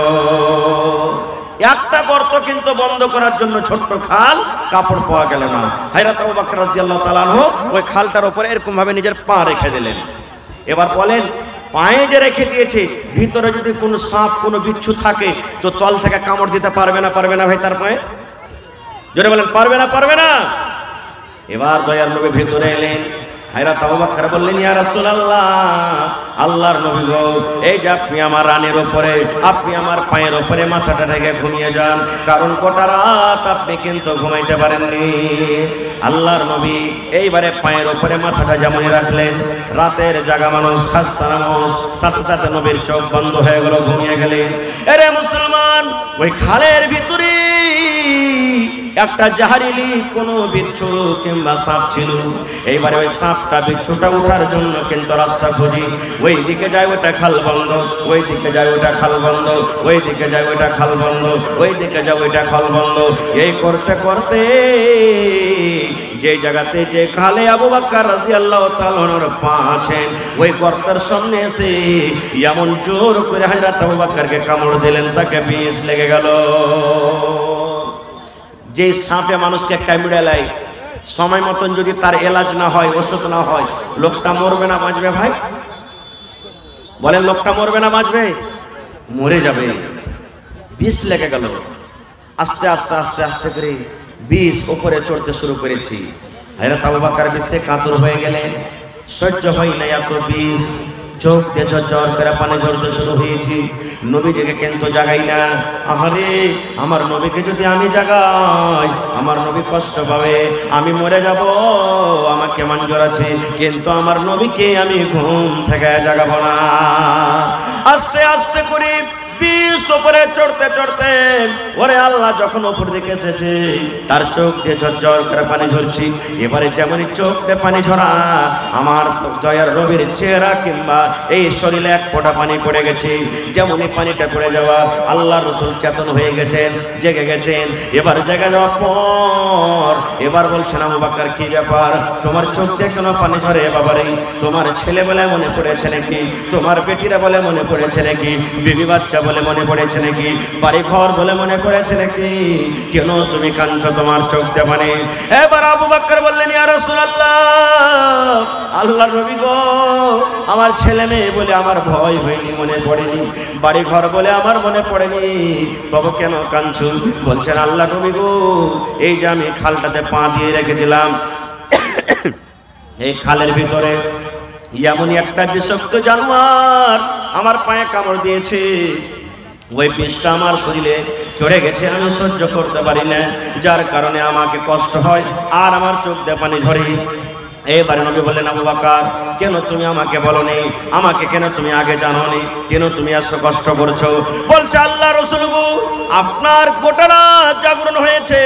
একটা গর্ত কিন্তু বন্ধ করার জন্য ছোট্ট খাল, কাপড় পাওয়া গেল না। হযরত আবু বকর রাদিয়াল্লাহু তাআলা আনহু ওই খালটার উপরে এরকম ভাবে নিজের পা রেখে দিলেন। এবার বলেন, পায়ে যে রেখে দিয়েছে, ভিতরে যদি কোনো সাপ কোনো বিচ্ছু থাকে তো তল থেকে কামড় দিতে পারবে না? পারবে না ভাই? তার পায়ে জোরে বলেন, পারবে না? পারবে না? এবার দয়ার নবী ভিতরে এলেন। হযরত আবু বকর বললেন, ইয়া রাসূলুল্লাহ, আল্লাহর নবী গো, এই যে আপনি আমার রানের উপরে, আপনি আমার পায়ের উপরে মাথাটা রেখে ঘুমিয়ে যান, কারণ গোটা রাত আপনি কিন্তু ঘুমাইতে পারেননি। আল্লাহর নবী এইবারে পায়ের উপরে মাথাটা যেমনই রাখলেন, রাতের জাগা মানুষ, খাস্তা মানুষ, সাথে সাথে নবীর চোখ বন্ধ হয়ে গেল, ঘুমিয়ে গেলেন। এরে মুসলমান, ওই খালের ভিতরে একটা জাহারিলি কোন বিচ্ছু কিংবা সাপ ছিল। এইবারে ওই সাপটা বিচ্ছুটা উঠার জন্য কিন্তু রাস্তা খুঁজি, ওই দিকে যায় ওটা খাল বন্ধ, ওই দিকে যায় ওটা খাল বন্ধ, ওই দিকে যায় ওটা খাল বন্ধ, ওই দিকে যায় ওইটা খাল বন্ধ। এই করতে করতে যে জায়গাতে যে খালে আবু বকর রাদিয়াল্লাহু তাআলা আনহুর পা আছেন, ওই গর্তের সামনে এসে এমন জোর করে হযরত আবু বকরকে কামড় দিলেন, তাকে বিষ লেগে গেল। যে সাপে মানুষকে কামড়ে লাই, সময় মতন যদি তার এলাজ না হয়, ওষুধ না হয়, লোকটা মরবে না বাঁচবে? ভাই বলেন, লোকটা মরবে না বাঁচবে? মরে যাবে। বিষ লেগে গেল। আস্তে আস্তে আস্তে আস্তে করে বিষ উপরে চড়তে শুরু করেছি। হযরত আবু বকর বিষে কাতর হয়ে গেলেন, সহ্য হয় না এত বিষ। চোখ দিয়ে ঝরঝর করে পানি ঝরতে শুরু হয়েছি। নবীজিকে কিন্তু জাগাই না। আহারে, আমার নবীকে যদি আমি জাগাই, আমার নবী কষ্ট পাবে, আমি মরে যাব, আমাকে মঞ্জুর আছে, কিন্তু আমার নবীকে আমি ঘুম থেকে জাগাবো না। আস্তে আস্তে করে বিষ উপরে চড়তে চড়তে ওরে আল্লাহ যখন উপর দিকে এসেছে, তার চোখ দিয়ে ঝরঝর করে পানি ঝরছি। এবারে যেমনই চোখ দিয়ে পানি ঝরা, আমার দয়ার নবীর চেহারা কিংবা এই শরীরে এক ফোঁটা পানি পড়ে গেছে। যেমনই পানিটা পড়ে যাওয়া, আল্লাহ রাসূল চেতন হয়ে গেছেন, জেগে গেছেন। এবার জেগে যাওয়ার পর এবার বলছেন, আবু বকর কি ব্যাপার, তোমার চোখ দিয়ে কেন পানি ঝরে? বাবারে, তোমার ছেলে বলে মনে পড়েছে নাকি? তোমার বেটিরা বলে মনে পড়েছে নাকি? বিবি বাচ্চা বলে মনে পড়েছে নাকি? বাড়ি ঘর বলে মনে পড়েছে নাকি? কেন তুমি কাঁদছো? তোমার চোখ দিয়ে পানি। এবার আবু বকর বললেন, ইয়া রাসূলুল্লাহ, আল্লাহর নবী গো, আমার ছেলে মেয়ে বলে আমার ভয় হয়নি, মনে পড়েনি, বাড়ি ঘর বলে আমার মনে পড়েনি, তবে কেন কাঁদছো? বলছেন, আল্লাহর নবী গো, এই যে আমি খালটাতে পা দিয়ে রেখেছিলাম, এই খালের ভিতরে এমনই একটা বিষাক্ত জানোয়ার আমার পায়ে কামড় দিয়েছে। ওই বিষটা আমার শরীরে চড়ে গেছে, আমি সহ্য করতে পারি না, যার কারণে আমাকে কষ্ট হয় আর আমার চোখ দিয়ে পানি ঝরে। এবারে নবী বললেন, আবু বকর, কেন তুমি আমাকে বলনি? আমাকে কেন তুমি আগে জানোনি? কেন তুমি এত কষ্ট করছো? বলছে, আল্লাহ রাসূল গো, আপনার গোটা রাত জাগরণ হয়েছে,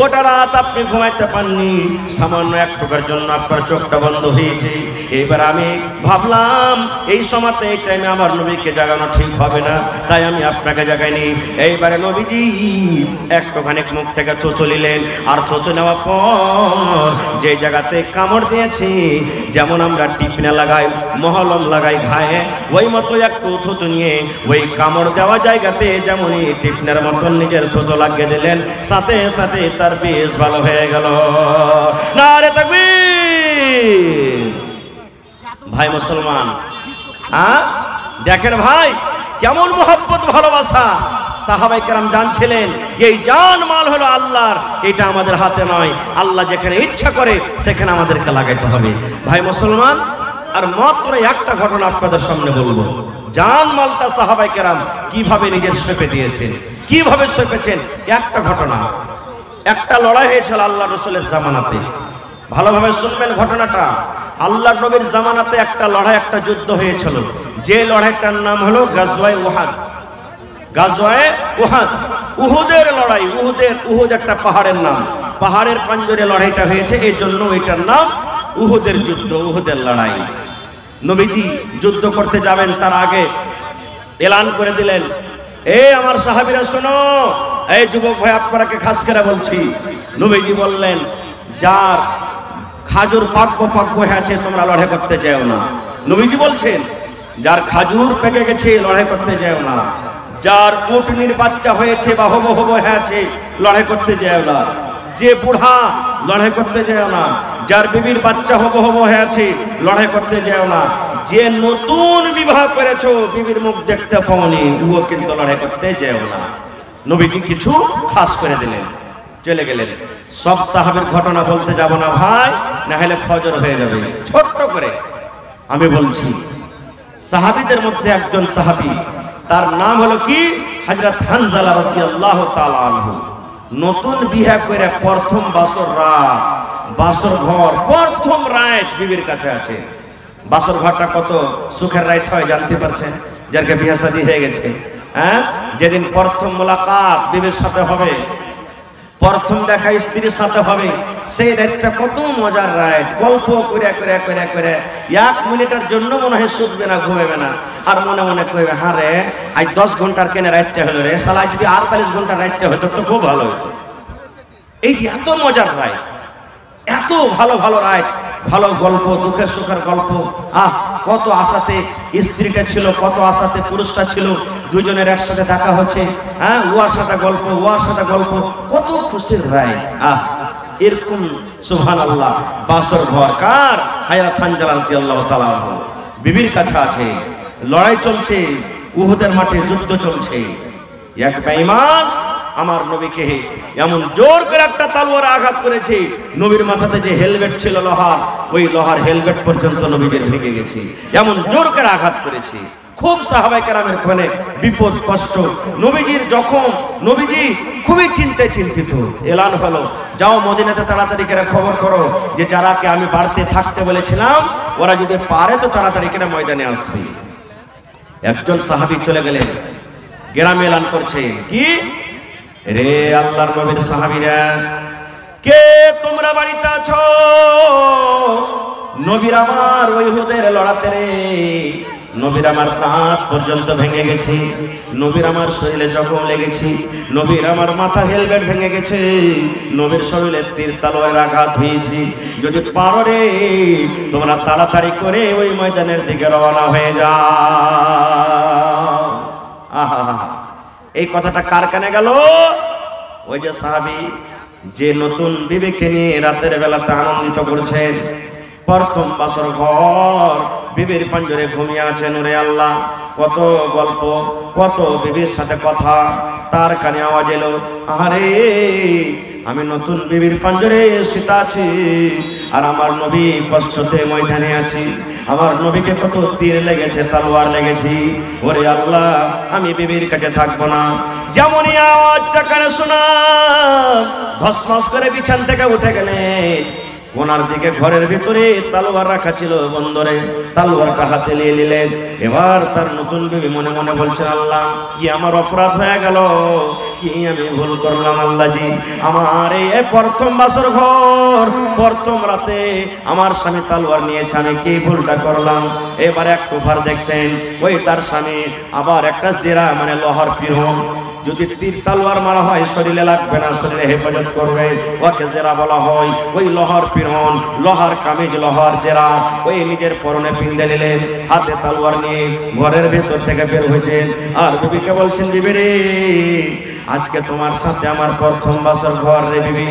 গোটা রাত আপনি ঘুমাইতে পাননি, সামান্য একটুকার জন্য আপনার চোখটা বন্ধ হয়েছে। এবার আমি ভাবলাম এই সময়তে এই টাইমে আমার নবীকে জাগানো ঠিক হবে না, তাই আমি আপনাকে জাগাইনি। এইবারে নবীজি একটুখানি মুখ থেকে থুথু নিলেন, আর থুথু নেওয়ার পর যে জায়গাতে কামড় দিয়েছি, যেমন আমরা টিপনা লাগাই, মহলম লাগাই ঘায়ে, ওই মতো একটু থুতু নিয়ে ওই কামড় দেওয়া জায়গাতে যেমনই টিপনার মতন নিজের থুতু লাগিয়ে দিলেন, সাথে সাথে তার বেশ ভালো হয়ে গেল। নারে তাকবীর! ভাই মুসলমান, দেখেন ভাই কেমন মোহব্বত ভালোবাসা। সাহাবায়ে কেরাম জানছিলেন এই জান মাল হলো আল্লাহর, এটা আমাদের হাতে নয়। আল্লাহ যেখানে ইচ্ছা করে সেখানে আমাদেরকে লাগাইতে হবে। ভাই মুসলমান, আর মাত্র একটা ঘটনা আপনাদের সামনে বলবো। জান মালটা সাহাবায়ে কেরাম কিভাবে নিজের সঁপে দিয়েছেন, কিভাবে সঁপেছেন। একটা ঘটনা, একটা লড়াই হয়েছিল আল্লাহ রসুলের জামানাতে। ভালোভাবে শুনবেন ঘটনাটা। আল্লাহর নবীর জামানাতে একটা লড়াই, একটা যুদ্ধ হয়েছিল, যে লড়াইটার নাম হলো গাজওয়ায়ে উহুদ। গাজওয়ায়ে উহুদ, উহুদের লড়াই। উহুদ একটা পাহাড়ের নাম, পাহাড়ের পাঞ্জরে লড়াইটা হয়েছে, এই জন্য এটার নাম উহুদের যুদ্ধ, উহুদের লড়াই। নবীজি যুদ্ধ করতে যাবেন তার আগে এলান করে দিলেন, আমার সাহাবীরা শোনো, এই যুবক ভাই আপনাকে খাস করে বলছি। নবীজি বললেন, যার খাজুর পাকবো হয়ে আছে তোমরা লড়াই করতে যাও না। নবীজি বলছেন, যার খাজুর পেকে গেছে লড়াই করতে যাও না। যার উটনির বাচ্চা হয়েছে বা হবো হয়ে আছে লড়াই করতে যাও না। যে বুড়া লড়াই করতে যাও না। যার বিবির বাচ্চা হবো হয়ে আছে লড়াই করতে যাও না। যে নতুন বিবাহ করেছো, বিবির মুখ দেখতে পাওনি, ও কিন্তু লড়াই করতে যাও না। নবীজি কিছু খাস করে দিলেন, চলে গেলেন। সব সাহাবীর ঘটনা বলতে যাব না ভাই, না হলে ফজর হয়ে যাবে। ছোট্ট করে আমি বলছি, সাহাবীদের মধ্যে একজন সাহাবী, তার নাম হলো কি হযরত হানজালা রাদিয়াল্লাহু তাআলা আনহু। নতুন বিয়ে করে প্রথম বাসর রাত, বাসর ঘর প্রথম রাত বিবির কাছে আছে। বাসর ঘরটা কত সুখের রাত হয় জানতে পারছেন, যারকে বিয়ে শাদী হয়ে গেছে। যেদিন প্রথম মোলাকাত বিবির সাথে হবে, প্রথম দেখা স্ত্রীর সাথে হবে, সেই রাতটা কত মজার রাত। গল্প করে করে করে করে 1 মিনিটের জন্য মনে হয় শুধবে না, ঘুমাবে না, আর মনে মনে কইবে, হ্যাঁ রে আজ 10 ঘন্টার কেন রাতটা হলো রে, শালা যদি 48 ঘন্টার রাতটা হতো তো খুব ভালো হতো। এই যে এত মজার রাত, এত ভালো ভালো রাত, ভালো গল্প, দুঃখের সুখের গল্প। কত আশাতে স্ত্রীটা ছিল, কত আশাতে পুরুষটা ছিল, দুজনের একসাথে দেখা হচ্ছে, ওয়ার সাথে গল্প, ওয়ার সাথে গল্প, কত খুশির রায়। এরকম সুবহানাল্লাহ বাসর ঘর কার? হযরত হানজালা রাদিয়াল্লাহু তাআলা আনহু বিবির কাছে আছে, লড়াই চলছে, উহুদের মাঠে যুদ্ধ চলছে। এক বেঈমান আমার নবীকে এমন জোর করে একটা তলোয়ার আঘাত করেছে, নবীর মাথাতে যে হেলমেট ছিল লোহার, ওই লোহার হেলমেট পর্যন্ত নবীর ভেঙে গেছে, এমন জোর করে আঘাত করেছে। খুব সাহাবায়ে কেরামের কোনে বিপদ কষ্ট, নবীজির জখম, নবীজি খুবই চিন্তিত। এলান হলো, যাও মদিনাতে তাড়াতাড়ি করে খবর করো যে যারাকে আমি বাড়িতে থাকতে বলেছিলাম ওরা যদি পারে তো তাড়াতাড়ি করে ময়দানে আসবে। একজন সাহাবী চলে গেলেন, গ্রামে এলান করছে, কি রে আল্লাহর নবীর সাহাবীরা, কে তোমরা বাড়িতে আছো? নবীর আমার ওই উহুদের লড়াতে রে, নবীর আমার দাঁত পর্যন্ত ভেঙে গেছে, নবীর আমার শরীরে জখম লেগেছে, নবীর আমার মাথা হেলমেট ভেঙে গেছে, নবীর শরীরে তীর তলোয়ারের আঘাত হয়েছে। যদি পারো রে তোমরা তাড়াতাড়ি করে ওই ময়দানের দিকে রওনা হয়ে যাও। আহা, এই কথাটা কার কানে গেল? ওই যে সাহাবী যে নতুন বিবিকে নিয়ে রাতের বেলাতে আনন্দিত করছেন, প্রথম বাসর ঘর, বিবির পাঞ্জরে ঘুমিয়ে আছেন। ওরে আল্লাহ, কত গল্প, কত বিবির সাথে কথা, তার কানে আওয়াজ এলো, আরে আমি নতুন বিবির পাঞ্জরে শুতে আছি, আর আমার নবী কষ্টতে ময়দানে আছি, আমার নবীকে কত তীর লেগেছে, তলোয়ার লেগেছে। ওরে আল্লাহ, আমি বিবির কাছে থাকবো না। যেমনই আওয়াজটা কানে শোনা, ধসমস করে বিছান থেকে উঠে গেলেন, কোনার দিকে ঘরের ভিতরে তলোয়ার রাখা ছিল, বন্দরে তলোয়ারটা হাতে নিয়ে নিলেন। এবার তার নতুন বিবি মনে মনে বলছেন, আল্লাহ কি আমার অপরাধ হয়ে গেল, কি আমি ভুল করলাম আল্লাহজি, আমার এই প্রথম বাসর ঘর প্রথম রাতে আমার স্বামী তলোয়ার নিয়েছে, আমি কি ভুলটা করলাম। এবার একটু ভার দেখছেন ওই তার স্বামী আবার একটা জেরা মানে লোহার পিরন, যদি তীর তলোয়ার মারা হয় শরীরে লাগবে না, শরীরে হেফাজত করবে, ওকে জেরা বলা হয়। ওই লোহার পিরন, লোহার কামিজ, লোহার জেরা ওই নিজের পরনে পিন্দে নিলেন, হাতে তলোয়ার নিয়ে ঘরের ভেতর থেকে বের হয়েছেন। আর বিবিকে বলছেন, বিবি রে আজকে তোমার সাথে আমার প্রথম বাসর ঘর রে বিবি,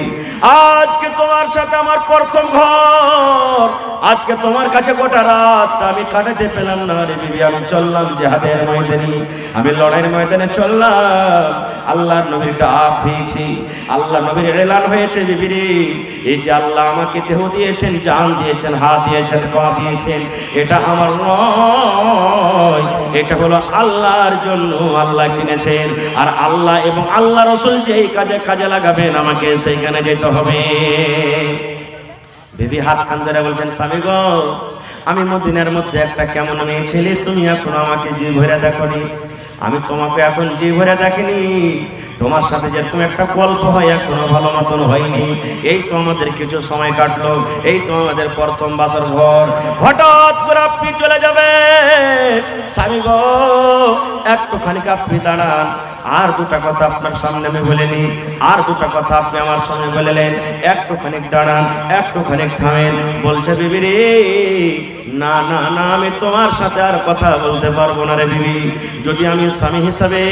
আজকে তোমার সাথে আমার প্রথম ঘর, আজকে তোমার কাছে গোটা রাতটা আমি কাটাতে পেলাম না রে বিবি। আমি চললাম জিহাদের ময়দানে, আমি লড়াইয়ের ময়দানে চললাম, আল্লাহর নবীর ডাক পেয়েছি, আল্লাহ নবীর এলান হয়েছে, বিবি রে এই যে আল্লাহ আমাকে দেহ দিয়েছেন, জান দিয়েছেন, হাত দিয়েছেন, পা দিয়েছেন, এটা আমার নয়, এটা হলো আল্লাহর জন্য আল্লাহ কিনেছেন। আর আল্লাহ এবং আল্লাহ রাসূল যেই কাজে কাজে লাগাবেন আমাকে সেইখানে যেতে হবে। বিবি হাত খান ধরে বলছেন, স্বামী গো আমি মদিনার মধ্যে একটা কেমন মেয়ে ছেলে, তুমি এখন আমাকে জি ভরে দেখনি, আমি তোমাকে এখন জি ভরে দেখিনি, তোমার সাথে যেরকম একটা গল্প হয় এখনো ভালো মতন হয়নি। এই তো আমাদের কিছু সময় কাটলো, এই তো আমাদের প্রথম বাসর ঘর, হঠাৎ করে আপনি চলে যাবেন, স্বামী গো একটুখানি আপনি দাঁড়ান, আর দুটা কথা আপনার সামনে আমি বলিনি, আর দুটা কথা আপনি আমার সামনে বললেন, একটুখানি দাঁড়ান, একটুখানি থামেন। বলছে বিবি রে না না না আমি তোমার সাথে আর কথা বলতে পারবো না রে বিবি, যদি আমি স্বামী হিসাবে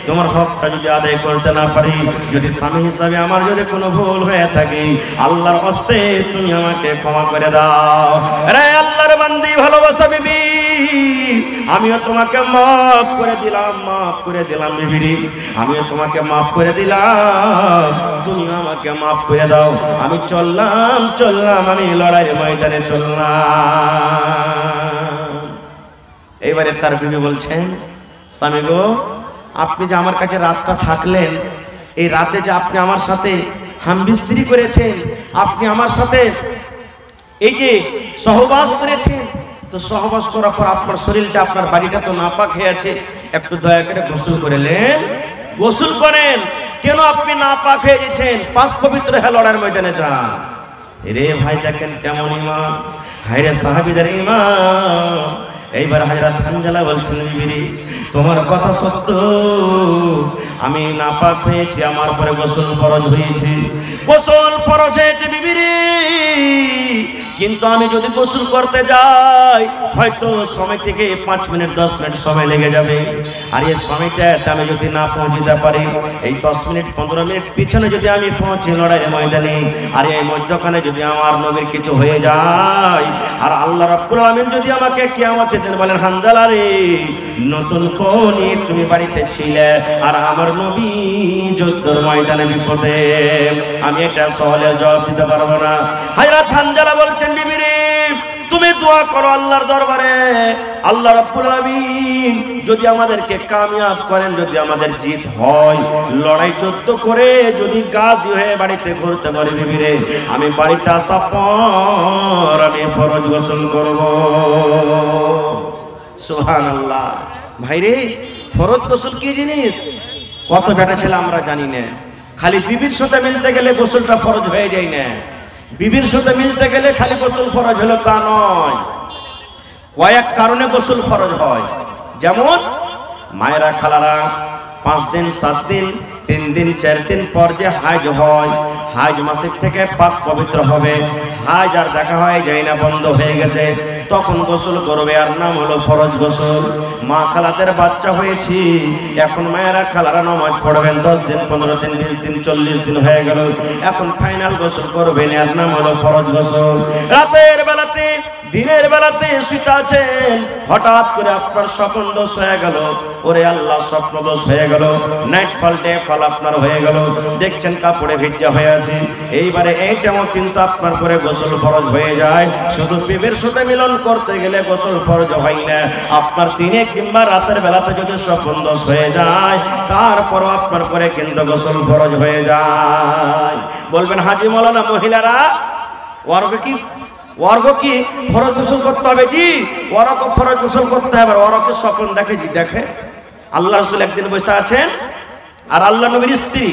তোমার হকটা যদি আদায় করতে না পারি, যদি স্বামী হিসাবে আমার যদি কোনো ভুল হয়ে থাকে, আল্লাহর হস্তে তুমি আমাকে ক্ষমা করে দাও। রে আল্লাহর বান্দি ভালোবাসা বিবি, আমিও তোমাকে মাফ করে দিলাম, মাফ করে দিলাম বিবি, আমিও তোমাকে মাফ করে দিলাম, তুমি আমাকে মাফ করে দাও। আমি চললাম চললাম, আমি লড়াইয়ের ময়দানে চললাম। এইবারে তার বিবি বলছেন, স্বামী গো আপনি যে আমার কাছে রাতটা থাকলেন, এই রাতে যে আপনি আমার সাথে হামবিস্ত্রি করেছেন, আপনি আমার সাথে এই যে সহবাস করেছেন, তো সহবাস করার পর আপনার শরীরটা আপনার বাড়িটা তো নাপাক হয়ে আছে, একটু দয়া করে গোসল করলেন, গোসল করেন। কেন আপনি নাপাক হয়ে গেছেন, পাক পবিত্র হয়ে লড়াইয়ের ময়দানে যান। রে ভাই দেখেন কেমন ইমান, হায়রে সাহাবীদের ইমান। এইবার হযরত হানজালা বলছেন, বিবি তোমার কথা সত্য, আমি নাপাক হয়েছি, আমার পরে গোসল ফরজ হয়েছে, গোসল ফরজ হয়েছে বিবি রে, কিন্তু আমি যদি গোসল করতে যাই হয়তো সময় থেকে 5 মিনিট 10 মিনিট সময় লেগে যাবে, আর এই সময়টাতে আমি যদি না পৌঁছতে পারি, এই 10 মিনিট 15 মিনিট পিছনে যদি আমি পৌঁছি লড়াইয়ের ময়দানে, আর এই মধ্যখানে যদি আমার নবীর কিছু হয়ে যায়, আর আল্লাহ রাব্বুল আলামিন যদি আমাকে কিয়ামতের দিন বলেন, হানজালা রে নতুন কোনি তুমি বাড়িতে ছিলে আর আমার নবী যুদ্ধের ময়দানে বিপদে, আমি এটা সহজে জবাব দিতে পারবো না। হযরত হানজালা বলছেন, বিবি রে তুমি দোয়া করো আল্লাহর দরবারে, আল্লাহ রাব্বুল আলামিন যদি আমাদেরকে কামিয়াব করেন, যদি আমাদের জিত হয়, লড়াই যুদ্ধ করে যদি গাজী হয়ে বাড়িতে ঘুরতে পারি, বিবি রে আমি বাড়িতে আসা পর আমি ফরজ গোসল করব। সুবহানাল্লাহ। ভাইরে ফরজ গোসল কি জিনিস, কত বেটা ছেলে আমরা জানি না, খালি বিবির সাথে মিলতে গেলে গোসলটা ফরজ হয়ে যায় না, বিবির সাথে মিলতে গেলে খালি গোসল ফরজ হলো তা নয়, কয়েক কারণে গোসল ফরজ হয়। যেমন মায়েরা খালারা 5 দিন 7 দিন 3 দিন 4 দিন পর যে হাজ হয়, হাজ মাসের থেকে পাক পবিত্র হবে, হাজ আর দেখা হয় যায় না, বন্ধ হয়ে গেছে, তখন গোসল করবে, আর নাম হলো ফরজ গোসল। মা খালাদের বাচ্চা হয়েছি, এখন মায়েরা খালারা নামাজ পড়বেন, 10 দিন 15 দিন 20 দিন 40 দিন হয়ে গেল, এখন ফাইনাল গোসল করবেন, আর নাম হলো ফরজ গোসল। রাতের বেলাতে দিনের বেলাতে শুতে আছেন, হঠাৎ করে আপনার স্বপ্ন দোষ হয়ে গেল, ওরে আল্লাহ স্বপ্ন দোষ হয়ে গেল, নাইট ফল ডে ফল আপনার হয়ে গেল, দেখছেন কাপড়ে ভিজা হয়ে আছে, এইবারে এইটাও কিন্তু আপনার পরে গোসল ফরজ হয়ে যায়। শুধু বিবির সাথে মিলন করতে গেলে গোসল ফরজ হয় না, আপনার দিনে কিংবা রাতের বেলাতে যদি স্বপ্ন দোষ হয়ে যায় তারপরও আপনার পরে কিন্তু গোসল ফরজ হয়ে যায়। বলবেন হাজী মাওলানা মহিলারা ওয়ার্গ কি ফরজ গোসল করতে হবে? জি, ওয়ারকে ফরজ গোসল করতে হবে। ওয়ারকে স্বপ্ন দেখে, জি দেখে। আল্লাহ রাসূল একদিন বসে আছেন, আর আল্লাহ নবীর স্ত্রী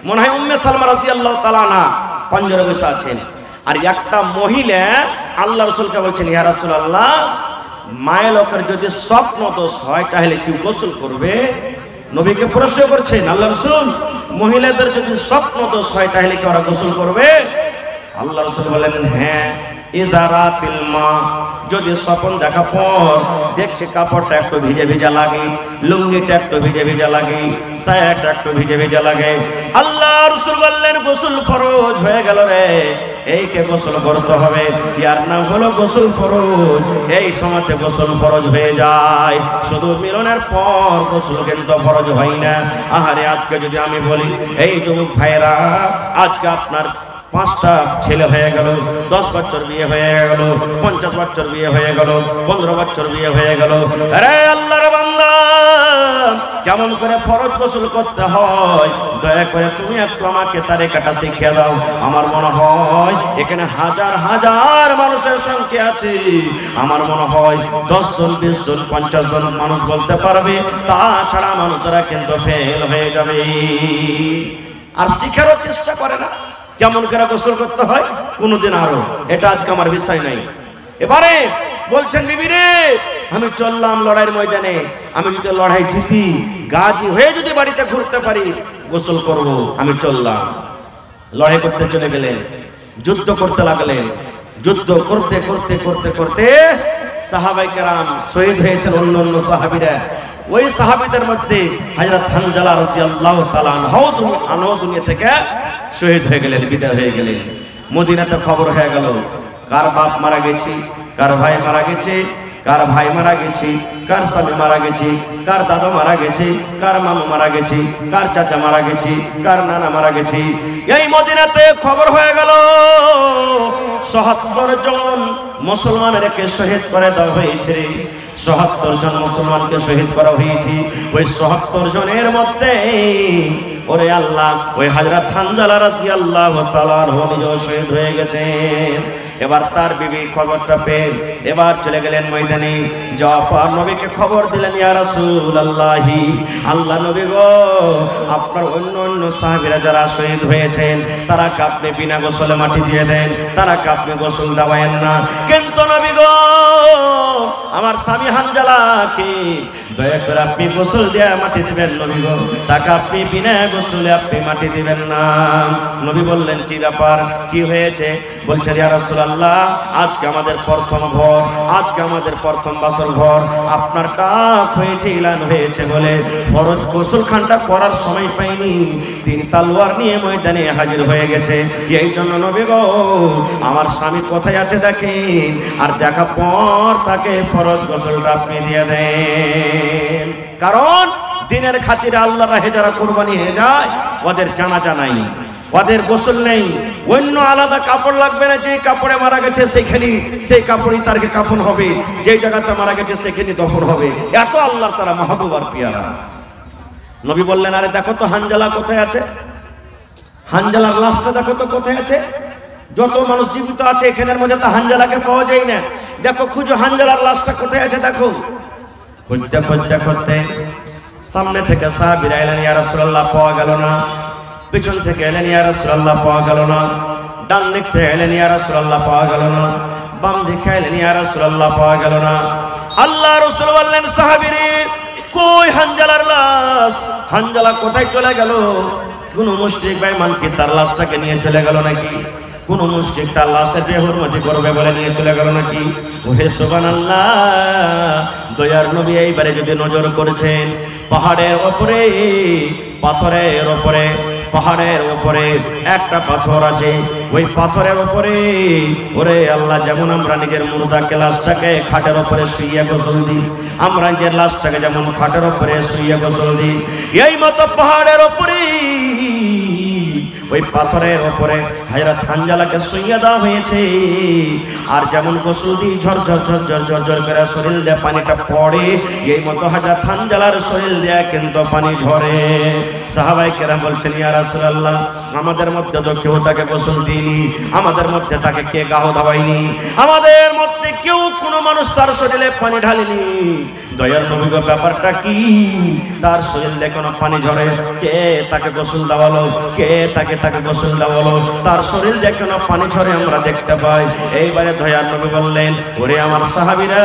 মনে হয় উম্মে সালমা রাদিয়াল্লাহু তাআলা আনহা পাঞ্জরে বসে আছেন। আর একটা মহিলা আল্লাহ রাসূলকে বলছেন, ইয়া রাসূলুল্লাহ, মায়ের লোকের যদি স্বপ্ন দোষ হয় তাহলে কি গোসল করবে? নবীকে প্রশ্ন করছেন আল্লাহ রাসূল, মহিলাদের যদি স্বপ্ন দোষ হয় তাহলে কি ওরা গোসল করবে? আল্লাহ রাসূল বলেন, হ্যাঁ, ইজারাতিল মা, যদি স্বপ্ন দেখা পর দেখছে কাপড়টা একটু ভিজে ভিজে লাগে, লুঙ্গিটা একটু ভিজে ভিজে লাগে, সায়াটা একটু ভিজে ভিজে লাগে, আল্লাহ রাসূল বললেন গোসল ফরজ হয়ে গেল রে, এইকে গোসল করতে হবে। ইয়ার নাম হলো গোসল ফরজ। এই সময়তে গোসল ফরজ হয়ে যায়, শুধু মিলনের পর গোসল কিন্তু ফরজ হয় না। আহারে, আজকে যদি আমি বলি, এই যুবক ভাইরা, আজকে আপনার 5টা ছেলে হয়ে গেল, 10 বছর বিয়ে হয়ে গেল, 50 বছর বিয়ে হয়ে গেল, 15 বছর বিয়ে হয়ে গেল। আরে আল্লাহর বান্দা, কেমন করে ফরজ গোসল করতে হয় দয়া করে তুমি একটু আমাকে তারিকাটা শিখিয়ে দাও। আমার মনে হয় এখানে হাজার হাজার মানুষের সংখ্যা আছে, আমার মনে হয় 10 জন, 20 জন, 50 জন মানুষ বলতে পারবে, তাছাড়া মানুষেরা কিন্তু ফেল হয়ে যাবে আর শিখারও চেষ্টা করে না কেমন করে গোসল করতে হয় কোনদিন। আরো এটা আজকে আমার বিষয় নাই। এবারে বলছেন, বিবি রে, আমি চললাম লড়াইয়ের ময়দানে, আমি যদি লড়াই জিতি, গাজী হয়ে যদি বাড়িতে ঘুরতে পারি, গোসল করব। আমি চললাম, লড়াই করতে চলে গেলেন, যুদ্ধ করতে লাগলেন। যুদ্ধ করতে করতে করতে করতে সাহাবায়ে কেরাম শহীদ হয়েছেন, অন্য সাহাবীরা। ওই সাহাবীদের মধ্যে হযরত হানজালা রাদিয়াল্লাহু তাআলা আনহু দুনিয়া থেকে শহীদ হয়ে গেলেন, বিদায় হয়ে গেলেন। মদিনাতে খবর হয়ে গেল, কার বাপ মারা গেছে, কার ভাই মারা গেছে, কার ভাই মারা গেছে, কার স্বামী মারা গেছে, কার দাদা মারা গেছে, কার মামু মারা গেছে, কার চাচা মারা গেছে, কার নানা মারা গেছে। এই মদিনাতে খবর হয়ে গেল ৭৭ জন মুসলমানকে শহীদ করে দেওয়া হয়েছে। ৭৭ জন মুসলমানকে শহীদ করা হয়েছে। ওই ৭৭ জনের মধ্যে ওরে আল্লাহ, ওই হযরত হানজালা রাদিয়াল্লাহু তাআলা নিজেও শহীদ হয়ে গেছেন। এবার তার বিবি খবরটা পেয়ে এবার চলে গেলেন ময়দানে। যাওয়ার পর নবীকে খবর দিলেন, ইয়া রাসূলুল্লাহ, আল্লাহ নবী গো, আপনার অন্য সাহাবীরা যারা শহীদ হয়েছেন তারাকে আপনি বিনা গোসলে মাটি দিয়ে দেন, তারাকে আপনি গোসল দেওয়ায়েন না, কিন্তু নবী গো, আমার স্বামী হানজালাকে দয়া করে আপনি গোসল দিয়ে মাটি দিবেন। নবী গো, তাকে আপনি বিনা গোসলে আপনি মাটি দিবেন না। নবী বললেন, কি ব্যাপার, কি হয়েছে? বলছে, ইয়া রাসূলুল্লাহ, আজকে আমাদের প্রথম ঘর, আজকে আমাদের প্রথম বাসর ঘর, আপনার ডাক হয়েছে, ইলান হয়েছে বলে ফরজ গোসলখানটা করার সময় পাইনি, তিনি তলোয়ার নিয়ে ময়দানে হাজির হয়ে গেছে। এই জন্য নবী গো, আমার স্বামী কোথায় আছে দেখেন, আর দেখা পর তাকে ফরজ গোসলটা আপনি দিয়ে দেন। কারণ দিনের খাতিরে আল্লাহর রাহে যারা কুরবানি হয়ে যায়, ওদের জানাজা নাই, ওদের গোসল নেই, অন্য আলাদা কাপড় লাগবে না। যে কাপড়ে মারা গেছে সেই কাপড়ই তার কাফন হবে, যে জায়গাতে মারা গেছে সেখানে দফন হবে। এত আল্লাহর তারা মাহবুব আর পিয়ারা। নবী বললেন, আরে দেখো তো হানজালা কোথায় আছে, হানজালার লাশটা দেখো তো কোথায় আছে। যত মানুষ জীবিত আছে এখানের মধ্যে তো হানজালাকে পাওয়া যায় না, দেখো খুঁজো হানজালার লাশটা কোথায় আছে দেখো। খুঁজতে খুঁজতে খুঁজতে সামনে থেকে সাহাবীরা এলেন, ইয়া রাসূলুল্লাহ, পাওয়া গেল না। পিছন থেকে এলেন, ইয়া রাসূলুল্লাহ, পাওয়া গেল না। ডান দিক থেকে এলেন, ইয়া রাসূলুল্লাহ, পাওয়া গেল না। বাম দিকে এলেন, ইয়া রাসূলুল্লাহ, পাওয়া গেল না। আল্লাহ রাসূল বললেন, সাহাবীরে, কই হানজালার লাশ, হানজালা কোথায় চলে গেল? কোন মুশরিক বেঈমান কি তার লাশটাকে নিয়ে চলে গেল নাকি? কোন মুশরিক তার লাশের বেহুরমতি করবে বলে নিয়ে চলে গেল নাকি? ওহে সুবহানাল্লাহ, দয়ার নবী এইবারে যদি নজর করেছেন, পাহাড়ের উপরে, পাথরের উপরে, পাহাড়ের উপরে একটা পাথর আছে, ওই পাথরের উপরে ওরে আল্লাহ, যেমন আমরা নিজের মুর্দাকে লাশটাকে খাটের উপরে শুইয়ে গোসল দিই, আমরা নিজের লাশটাকে যেমন খাটের উপরে শুইয়ে গোসল দিই, এই মতো পাহাড়ের উপরে ওই পাথরের ওপরে হযরত হানজালাকে শুইয়ে দেওয়া হয়েছে। আর যেমন গোসল দিয়ে ঝরঝর ঝরঝর ঝরঝর করে শরীর দিয়ে পানিটা পড়ে, এই মতো হযরত হানজালার শরীর দিয়ে কিন্তু পানি ঝরে। সাহাবায়ে কেরাম বলছেন, ইয়া রাসূলুল্লাহ, আমাদের মধ্যে তো কেউ তাকে গোসল দিইনি, আমাদের মধ্যে তাকে কে গাও দাওয়াইনি, আমাদের মধ্যে কেউ কোনো মানুষ তার শরীরে পানি ঢালেনি। দয়ার নবী গো, ব্যাপারটা কি? তার শরীর দিয়ে কোনো পানি ঝরে? কে তাকে গোসল দেওয়ালো? কে তাকে গোসল দেওয়ালো? তার শরীর দিয়ে কোনো পানি ঝরে আমরা দেখতে পাই। এইবারে দয়ার নবী বললেন, ওরে আমার সাহাবীরা,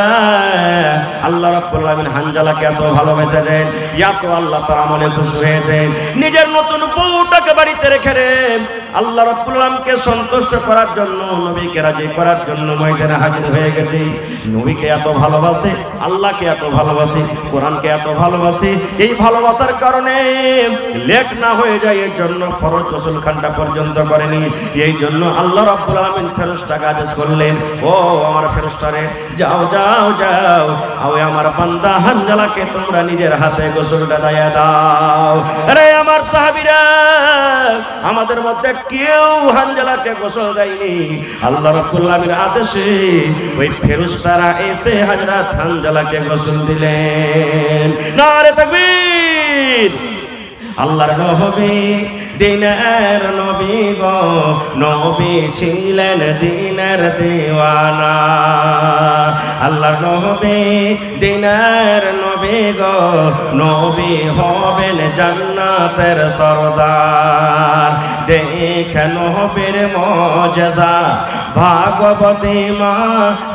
আল্লাহ রাব্বুল আলামিন হানজালাকে এত ভালোবেসেছেন, এত আল্লাহ তার আমলে খুশি হয়েছেন, নিজের নতুন বউটাকে বাড়িতে রেখে আল্লাহ রাব্বুল আলামিনকে সন্তুষ্ট করার জন্য, নবীকে রাজি করার জন্য ময়দানে হাজির হয়ে গেছে। নবীকে এত ভালোবাসে, আল্লাহকে এত ভালোবাসে, কোরআনকে এত ভালোবাসে। এই ভালোবাসার কারণে লেট না হয়ে যায়, এর জন্য ফরজ গোসলখানটা পর্যন্ত করেনি। এই জন্য আল্লাহ রাব্বুল আলামিন ফেরেশতাকে আদেশ করলেন, ও আমার ফেরেশতারে, যাও যাও যাও, ওই আমার বান্দা হানজালাকে তোমরা নিজের হাতে গোসলটা দিয়ে দাও। আরে আমার সাহাবীরা, আমাদের মধ্যে কেউ হানজালাকে গোসল দেয়নি। আল্লাহ রাব্বুল আলামিনের আদেশে ওই ফেরেশতারা এসে হযরত হানজালাকে গোসল দিলেন। নারে তাকবীর! আল্লাহর নবী দিনের নবী গো, নবী ছিলেন দিনের দিওয়ানা। আল্লাহর নবী দিনের নবী গো, নবী হবেন জান্নাতের সরদার। দেখেন নবীর মুজিজা, ভাগবতী মা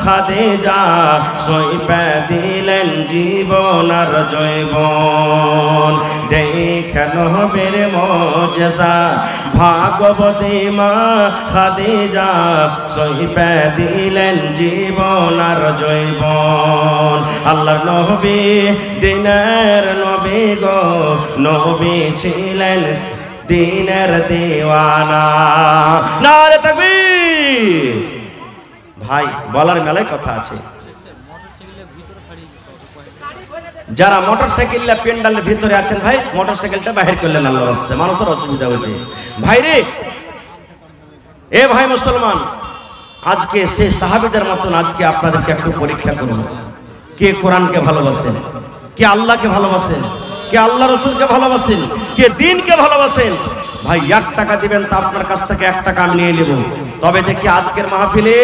খাদিজা সইপে দিলেন জীবন আর জৈবন। দেখেন নবীর মুজিজা, ভাগবতী মা খাদিজা সইপে দিলেন জীবন আর জৈবন। আল্লাহর নবী দিনের নবী গো, নবী ছিলেন দিনের দিওয়ানা। নারে তাকবীর! ভাই, বলার মেলায় কথা আছে। যারা মোটরসাইকেল পেন্ডালের ভিতরে আছেন, ভাই মোটরসাইকেলটা বাহির করলেন আল্লাহর রাস্তায়, মানুষের অসুবিধা হচ্ছে। ভাই রে, এ ভাই মুসলমান, আজকে সে সাহাবীদের মতন আজকে আপনাদেরকে একটু পরীক্ষা করব। কে কোরআনকে ভালোবাসেন, কে আল্লাহকে ভালোবাসেন, কে আল্লাহ রাসূলকে ভালোবাসেন, কে দ্বীনকে ভালোবাসেন? ভাই 1 টাকা দিবেন, তা আপনার কাছ থেকে 1 টাকা আমি নিয়ে নেব। তবে দেখি আজকের মাহফিলে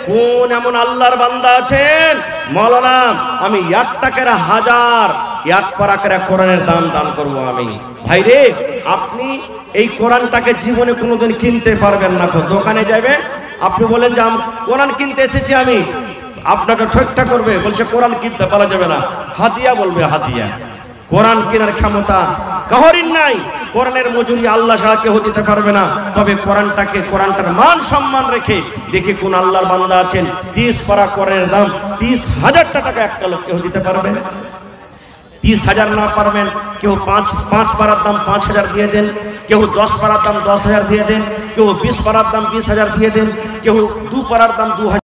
কোন এমন আল্লাহর বান্দা আছেন, মাওলানা আমি 1 টাকার 1000 1 পারা করে কোরআনের দান করব আমি। ভাই রে, আপনি এই কোরআনটাকে জীবনে কোনোদিন কিনতে পারবেন না। দোকানে যাবেন, আপনি বলেন যে কোরআন কিনতে এসেছি আমি, আপনাকে ঠকটা করবে, বলছে কোরআন কিনতে পারা যাবে না, হাদিয়া বলবে হাদিয়া। কোরআন কেনার ক্ষমতা কাহরির নাই, কোরআনের মজুরি আল্লাহ ছাড়া কেউ দিতে পারবে না। তবে কোরআনটার মান সম্মান রেখে দেখি কোন আল্লাহর বান্দা আছেন 30 পারা কোরআনের দাম 30,000 টাকা একটা লোক কেউ দিতে পারবে? 30,000 না পারবেন, কেউ 5 পারার দাম 5,000 দিয়ে দেন, কেউ 10 পারার দাম 10,000 দিয়ে দেন, কেউ 20 পারার দাম 20,000 দিয়ে দেন, কেউ 2 পারার দাম 2,000